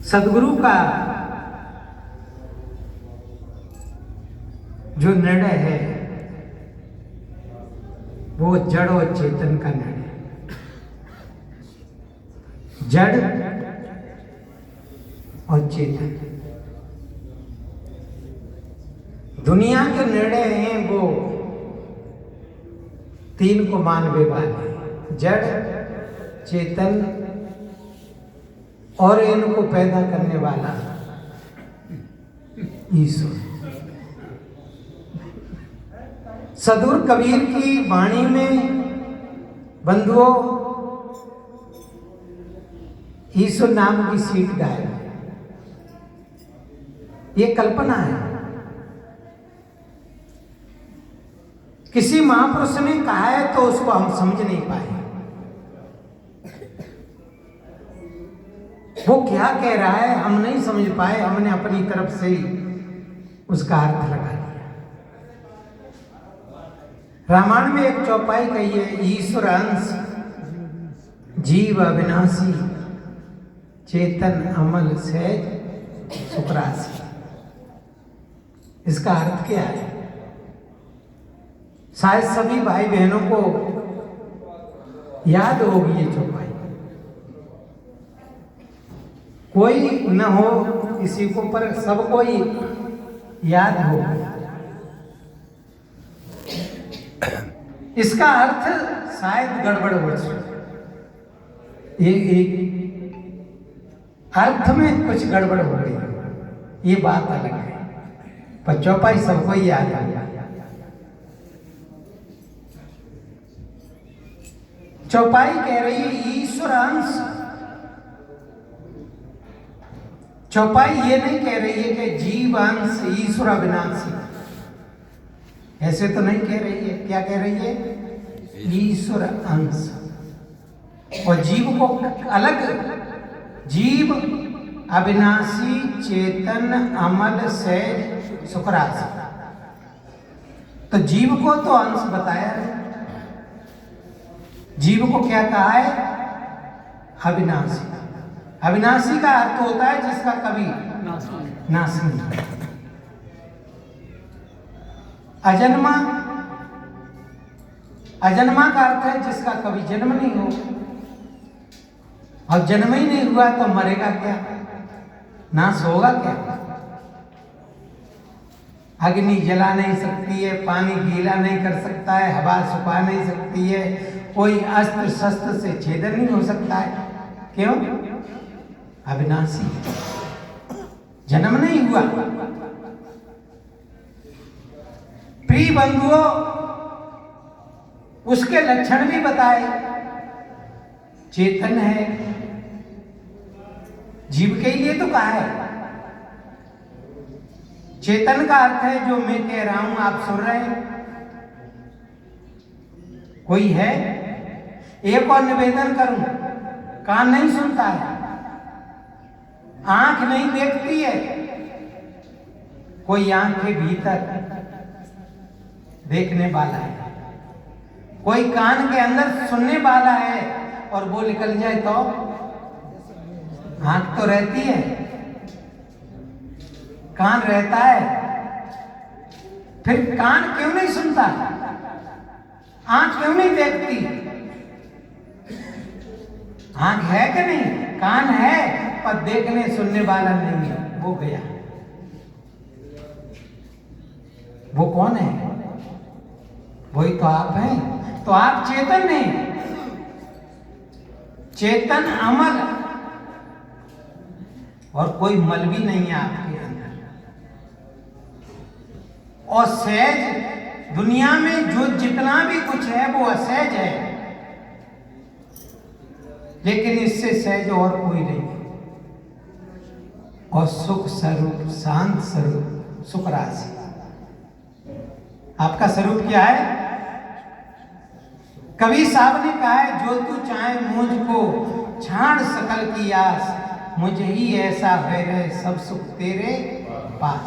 सदगुरु का जो निर्णय है वो जड़ और चेतन का निर्णय है। जड़ और चेतन दुनिया के निर्णय हैं वो तीन को मानवे वाले, जड़, चेतन और इनको पैदा करने वाला ईश्वर। सदगुरु कबीर की वाणी में बंधुओं ईश्वर नाम की सीट गायब है। ये कल्पना है। किसी महापुरुष ने कहा है तो उसको हम समझ नहीं पाए। वो क्या कह रहा है हम नहीं समझ पाए। हमने अपनी तरफ से ही उसका अर्थ लगा लिया। रामायण में एक चौपाई कही है, ईश्वर अंश जीव अविनाशी चेतन अमल सहज सुखरासी। इसका अर्थ क्या है? शायद सभी भाई बहनों को याद होगी ये चौपाई। कोई न हो किसी को, पर सबको ही याद हो। इसका अर्थ शायद गड़बड़ हो एक अर्थ में कुछ गड़बड़ हो गई, ये बात अलग है, पर चौपाई सबको ही याद आ गया। चौपाई कह रही है ईश्वर अंश। चौपाई ये नहीं कह रही है कि जीव अंश ईश्वर अविनाशी, ऐसे तो नहीं कह रही है। क्या कह रही है? ईश्वर अंश और जीव को अलग, जीव अविनाशी चेतन अमल सहज सुखरासी। तो जीव को तो अंश बताया है। जीव को क्या कहा है? अविनाशी। अविनाशी का अर्थ होता है जिसका कभी नाश नहीं। अजन्मा, अजन्मा का अर्थ है जिसका कभी जन्म नहीं हो। अब जन्म ही नहीं हुआ तो मरेगा क्या? नाश होगा क्या? अग्नि जला नहीं सकती है, पानी गीला नहीं कर सकता है, हवा सुखा नहीं सकती है, कोई अस्त्र शस्त्र से छेदन नहीं हो सकता है। क्यों? अविनाशी, जन्म नहीं हुआ। प्रिय बंधुओं, उसके लक्षण भी बताए। चेतन है, जीव के लिए तो कहा है। चेतन का अर्थ है जो मैं कह रहा हूं आप सुन रहे हैं। कोई है? एक और निवेदन करूं, कान नहीं सुनता है, आंख नहीं देखती है, कोई आंख के भीतर देखने वाला है, कोई कान के अंदर सुनने वाला है, और वो निकल जाए तो आंख तो रहती है, कान रहता है, फिर कान क्यों नहीं सुनता? आंख क्यों नहीं देखती? आंख है कि नहीं? कान है पर देखने सुनने वाला नहीं है, वो गया। वो कौन है? वही तो आप हैं। तो आप चेतन नहीं, चेतन अमल, और कोई मल भी नहीं है आपके अंदर। और सहज, दुनिया में जो जितना भी कुछ है वो असहज है, लेकिन इससे सहज और कोई नहीं। और सुख स्वरूप, शांत स्वरूप, सुख राशि। आपका स्वरूप क्या है? कबीर साहब ने कहा है, जो तू चाहे मुझको छाड़ सकल की आस, मुझे ही ऐसा है रहे सब सुख तेरे पास।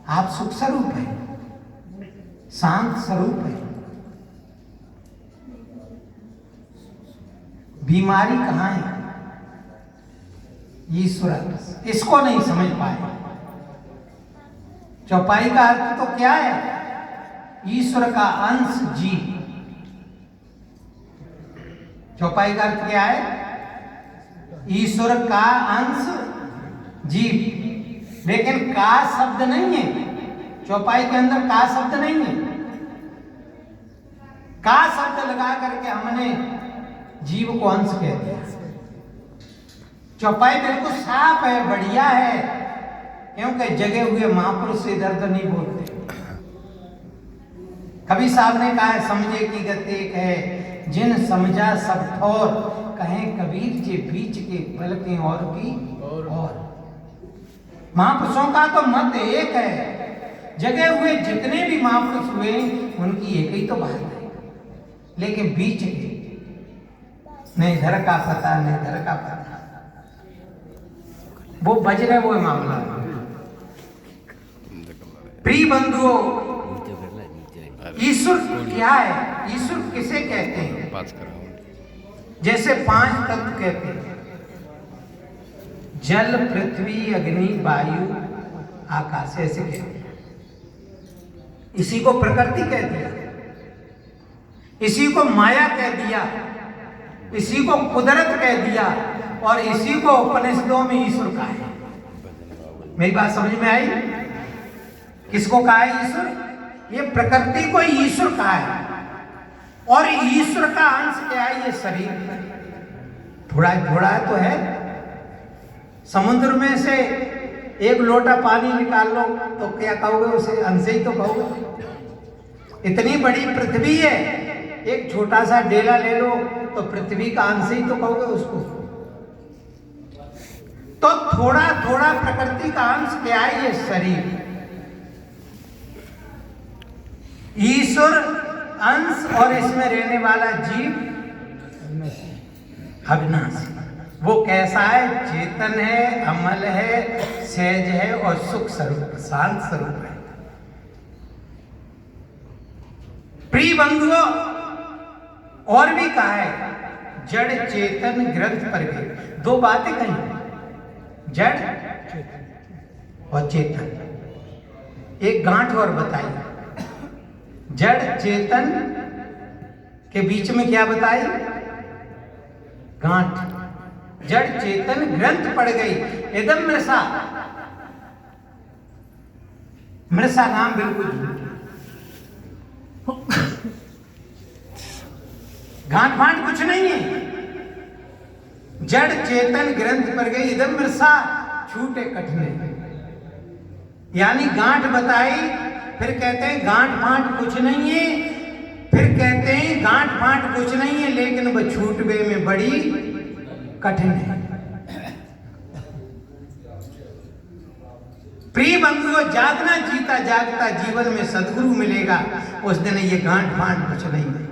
आप सुख स्वरूप है, शांत स्वरूप है। बीमारी कहाँ है? ईश्वर अंश। इसको नहीं समझ पाए। चौपाई का अर्थ तो क्या है? ईश्वर का अंश जीव। चौपाई का अर्थ क्या है? ईश्वर का अंश जीव। लेकिन का शब्द नहीं है चौपाई के अंदर, का शब्द नहीं है। का शब्द लगा करके हमने जीव को अंश कह दिया। चौपाई बिल्कुल साफ है, बढ़िया है, क्योंकि जगे हुए महापुरुष इधर तो नहीं बोलते। कबीर साहब ने कहा है, समझे की गत एक है, जिन समझा सब ठोर, कहें कबीर के बीच के पलकें और की और। महापुरुषों का तो मत एक है। जगे हुए जितने भी महापुरुष हुए उनकी एक ही तो बात है, लेकिन बीच के नहीं इधर का पता, नहीं इधर का पता, वो बज रहे वो मामला। प्रिय बंधुओं, ईश्वर क्या है? ईश्वर किसे कहते हैं? जैसे 5 तत्व कहते हैं, जल, पृथ्वी, अग्नि, वायु, आकाश, ऐसे कहते हैं। इसी को प्रकृति कह दिया, इसी को माया कह दिया, इसी को कुदरत कह दिया, और इसी को उपनिषदों में ईश्वर कहा है। मेरी बात समझ में आई? किसको कहा है ईश्वर? ये प्रकृति को ईश्वर कहा है। और ईश्वर का अंश क्या है? ये शरीर। थोड़ा थोड़ा तो है। समुद्र में से एक लोटा पानी निकाल लो तो क्या कहोगे? उसे अंश ही तो कहोगे। इतनी बड़ी पृथ्वी है, एक छोटा सा डेला ले लो तो पृथ्वी का अंश ही तो कहोगे उसको। तो थोड़ा थोड़ा प्रकृति का अंश क्या है? ये शरीर। ईश्वर अंश और इसमें रहने वाला जीव अविनाशी। वो कैसा है? चेतन है, अमल है, सहज है और सुख स्वरूप, शांत स्वरूप है। प्रिय बंधुओं, और भी कहा है, जड़ चेतन ग्रंथ पर गए। 2 बातें कही, जड़ और चेतन। एक गांठ और बताई। जड़ चेतन के बीच में क्या बताई? गांठ। जड़ चेतन ग्रंथ पड़ गई। एकदम मृषा। मृषा नाम बिल्कुल गांठ फांठ कुछ नहीं है। जड़ चेतन ग्रंथ पर गई, इदम मृषा छूटे कठिन। यानी गांठ बताई, फिर कहते हैं गांठ फांठ कुछ नहीं है, फिर कहते हैं गांठ फांठ कुछ नहीं है, लेकिन वह छूटवे में बड़ी कठिन है। प्रिय बंधुओं, जागना जीता जागता जीवन में सदगुरु मिलेगा, उस दिन ये गांठ फांठ कुछ नहीं है।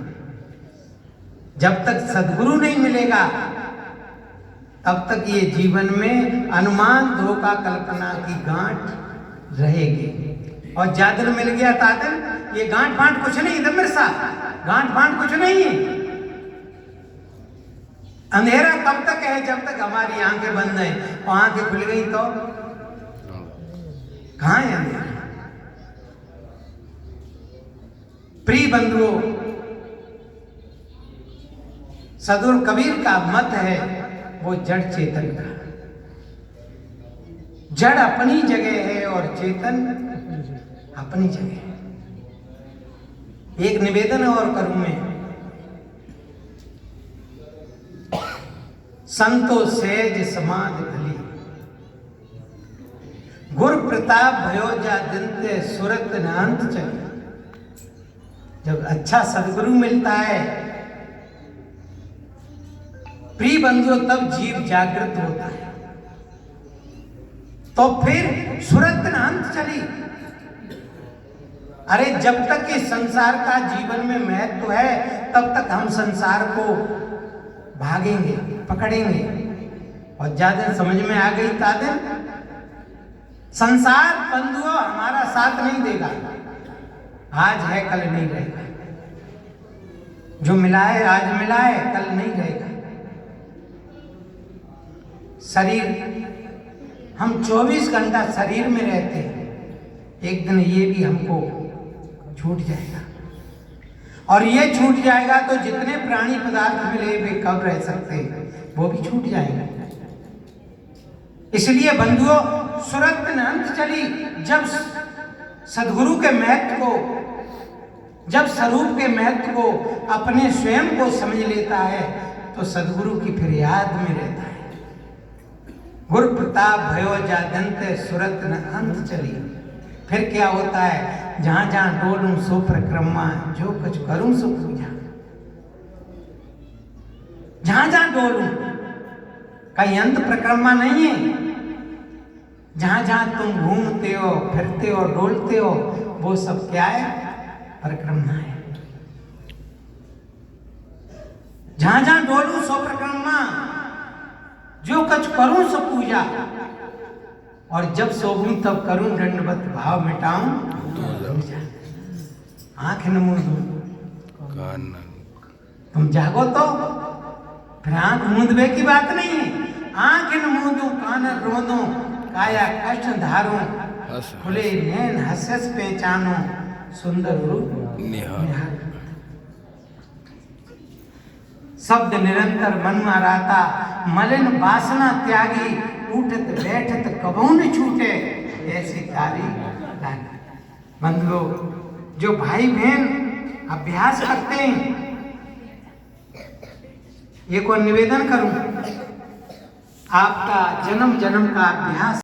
जब तक सदगुरु नहीं मिलेगा तब तक ये जीवन में अनुमान, धोखा, कल्पना की गांठ रहेगी। और जादन मिल गया तादन, ये गांठ फांठ कुछ नहीं, इधर मेरे साथ गांठ फांठ कुछ नहीं है। अंधेरा कब तक है? जब तक हमारी आंखें बंद हैं। और आंखें खुल गई तो कहां है अंधेरा? प्रिय बंधुओं, सदगुरु कबीर का मत है वो जड़ चेतन का। जड़ अपनी जगह है और चेतन अपनी जगह। एक निवेदन और करूं मैं, संतो सहज समाधि भली, गुर प्रताप भयो जा दिनते सुरत नांत चले। जब अच्छा सदगुरु मिलता है प्रिय बंधुओं, तब जीव जागृत होता है। तो फिर सुरत नांत चली। अरे जब तक इस संसार का जीवन में महत्व है तब तक हम संसार को भागेंगे, पकड़ेंगे। और ज्यादा समझ में आ गई तादिन, संसार बंधुओं हमारा साथ नहीं देगा। आज है कल नहीं रहेगा। जो मिला है आज मिला है, कल नहीं रहेगा। शरीर, हम 24 घंटा शरीर में रहते हैं, एक दिन ये भी हमको छूट जाएगा। और ये छूट जाएगा तो जितने प्राणी पदार्थ मिले वे कब रह सकते हैं, वो भी छूट जाएंगे। इसलिए बंधुओं, सुरत अंत चली। जब सदगुरु के महत्व को, जब स्वरूप के महत्व को, अपने स्वयं को समझ लेता है तो सदगुरु की फिर याद में रहता है। गुरु प्रताप भयो जादंत सुरत न अंत चली। फिर क्या होता है, जहां जहां डोलूं सो परिक्रमा, जो कुछ करूं सो पूजा। जहां जहां डोलूं, कहीं अंत परिक्रमा नहीं है। जहां जहां तुम घूमते हो, फिरते हो, डोलते हो, वो सब क्या है, परिक्रमा है। जहां जहां डोलूं सो परिक्रमा, जो कुछ करूं सो पूजा। और जब सोऊं तब करूं दंडवत भाव मिटाऊं दूजा। आंख न मूंदूं, तुम जागो तो फिर आंख मूंदवे की बात नहीं है। आंख न मूंदूं, कान रोंदूं, काया कष्ट धारूं, खुले नैन हसस पहचानो, सुंदर रूप निहार। शब्द निरंतर मन माराता, मलिन वासना त्यागी, उठत बैठत कबहू न छूटे, ऐसी तारी लागी। बंधुओं, जो भाई बहन अभ्यास करते हैं, एक और निवेदन करूं, आपका जन्म जन्म का अभ्यास